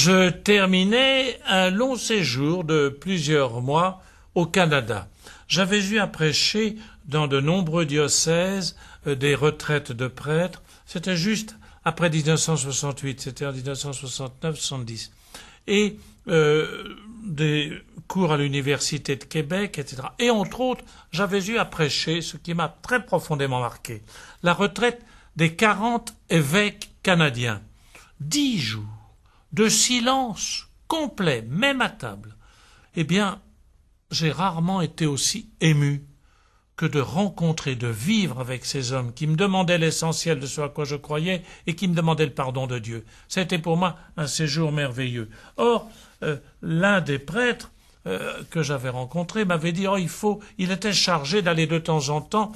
je terminais un long séjour de plusieurs mois au Canada. J'avais eu à prêcher dans de nombreux diocèses des retraites de prêtres. C'était juste après 1968, c'était en 1969-70. Et des cours à l'université de Québec, etc. Et entre autres, j'avais eu à prêcher, ce qui m'a très profondément marqué, la retraite des 40 évêques canadiens. 10 jours de silence complet, même à table. Eh bien, j'ai rarement été aussi ému que de rencontrer, de vivre avec ces hommes qui me demandaient l'essentiel de ce à quoi je croyais et qui me demandaient le pardon de Dieu. C'était pour moi un séjour merveilleux. Or, l'un des prêtres que j'avais rencontré m'avait dit il était chargé d'aller de temps en temps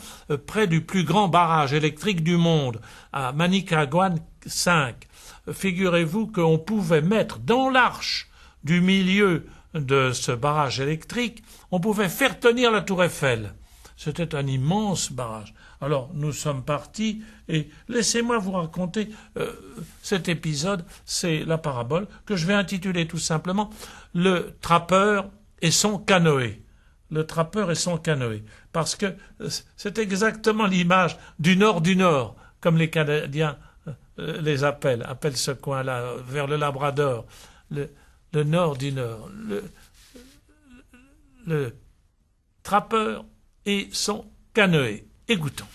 près du plus grand barrage électrique du monde, à Manicouagan 5. Figurez-vous qu'on pouvait mettre dans l'arche du milieu de ce barrage électrique, on pouvait faire tenir la tour Eiffel. C'était un immense barrage. Alors nous sommes partis et laissez-moi vous raconter cet épisode, c'est la parabole que je vais intituler tout simplement « Le trappeur et son canoë ». Le trappeur et son canoë. Parce que c'est exactement l'image du Nord, comme les Canadiens les appellent ce coin-là, vers le Labrador, le Nord. Le trappeur et son canoë. Écoutons.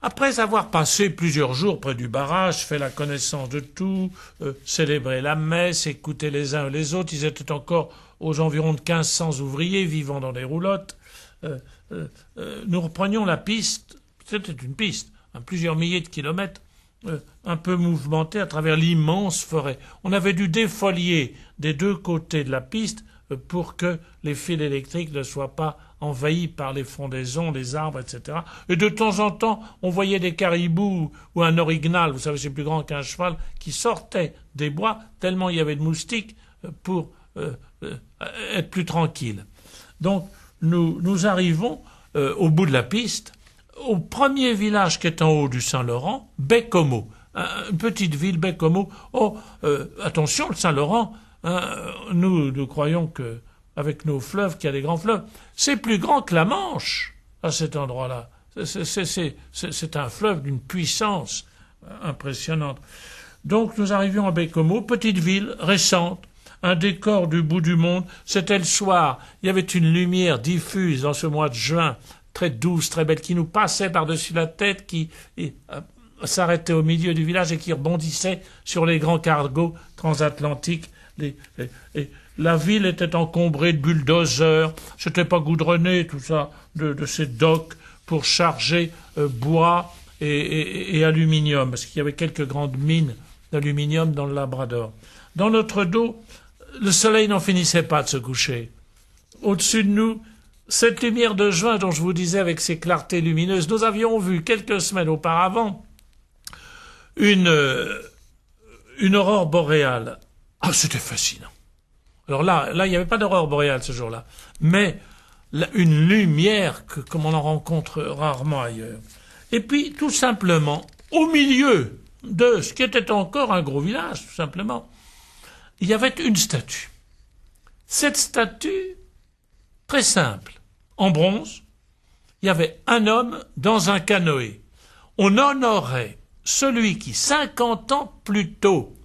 Après avoir passé plusieurs jours près du barrage, fait la connaissance de tout, célébré la messe, écouté les uns et les autres, ils étaient encore aux environs de 1500 ouvriers vivant dans des roulottes, nous reprenions la piste, c'était une piste, plusieurs milliers de kilomètres, un peu mouvementée à travers l'immense forêt. On avait dû défolier des deux côtés de la piste pour que les fils électriques ne soient pas envahis par les frondaisons, les arbres, etc. Et de temps en temps, on voyait des caribous ou un orignal, vous savez, c'est plus grand qu'un cheval, qui sortaient des bois, tellement il y avait de moustiques, pour être plus tranquille. Donc, nous arrivons au bout de la piste, au premier village qui est en haut du Saint-Laurent, Baie-Comeau, une petite ville, Baie-Comeau. Attention, le Saint-Laurent, nous croyons que avec nos fleuves, qu'il y a des grands fleuves, c'est plus grand que la Manche à cet endroit-là. C'est un fleuve d'une puissance impressionnante. Donc nous arrivions à Baie-Comeau, petite ville récente, un décor du bout du monde. C'était le soir, il y avait une lumière diffuse dans ce mois de juin, très douce, très belle, qui nous passait par-dessus la tête, qui s'arrêtait au milieu du village et qui rebondissait sur les grands cargos transatlantiques. La ville était encombrée de bulldozers, c'était pas goudronné, tout ça, de ces docks pour charger bois et aluminium, parce qu'il y avait quelques grandes mines d'aluminium dans le Labrador. Dans notre dos, le soleil n'en finissait pas de se coucher. Au-dessus de nous, cette lumière de juin dont je vous disais avec ses clartés lumineuses, nous avions vu quelques semaines auparavant une aurore boréale. C'était fascinant. Alors là, il n'y avait pas d'aurore boréale ce jour-là, mais une lumière comme on en rencontre rarement ailleurs. Et puis, tout simplement, au milieu de ce qui était encore un gros village, tout simplement, il y avait une statue. Cette statue, très simple, en bronze, il y avait un homme dans un canoë. On honorait celui qui, 50 ans plus tôt,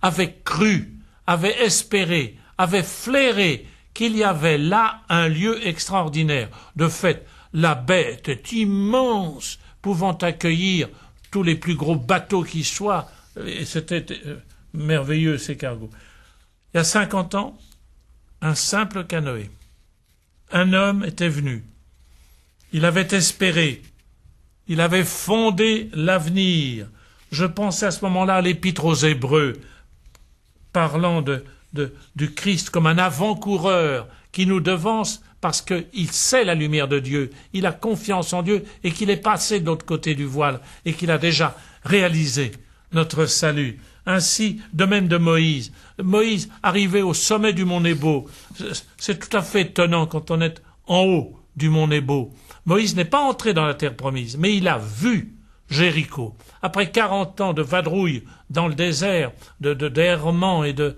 avait cru, avait espéré, avait flairé qu'il y avait là un lieu extraordinaire. De fait, la baie était immense, pouvant accueillir tous les plus gros bateaux qui soient, et c'était merveilleux ces cargos. Il y a 50 ans, un simple canoë. Un homme était venu. Il avait espéré. Il avait fondé l'avenir. Je pensais à ce moment-là à l'Épître aux Hébreux, parlant du Christ comme un avant-coureur qui nous devance parce qu'il sait la lumière de Dieu, il a confiance en Dieu et qu'il est passé de l'autre côté du voile et qu'il a déjà réalisé notre salut. Ainsi, de même de Moïse. Moïse, arrivé au sommet du mont Nebo, c'est tout à fait étonnant quand on est en haut du mont Nebo. Moïse n'est pas entré dans la terre promise, mais il a vu Jéricho. Après 40 ans de vadrouille dans le désert, d'errement et de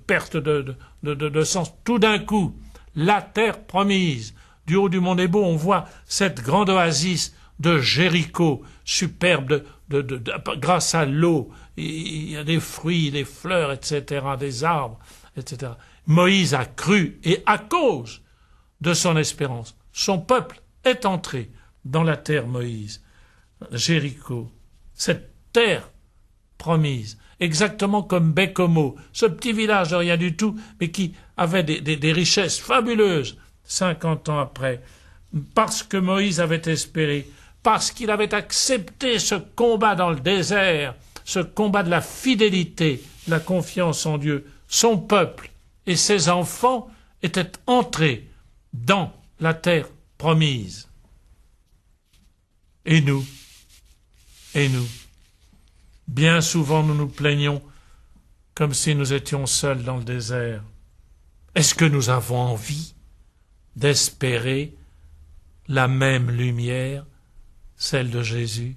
perte de sens, tout d'un coup, la terre promise. Du haut du mont Nebo, on voit cette grande oasis de Jéricho, superbe grâce à l'eau. Il y a des fruits, des fleurs, etc., des arbres, etc. Moïse a cru, et à cause de son espérance, son peuple est entré dans la terre Moïse. Jéricho, cette terre promise, exactement comme Bécomo, ce petit village de rien du tout, mais qui avait des richesses fabuleuses 50 ans après, parce que Moïse avait espéré, parce qu'il avait accepté ce combat dans le désert, ce combat de la fidélité, de la confiance en Dieu. Son peuple et ses enfants étaient entrés dans la terre promise. Et nous, bien souvent nous nous plaignons comme si nous étions seuls dans le désert. Est-ce que nous avons envie d'espérer la même lumière, celle de Jésus?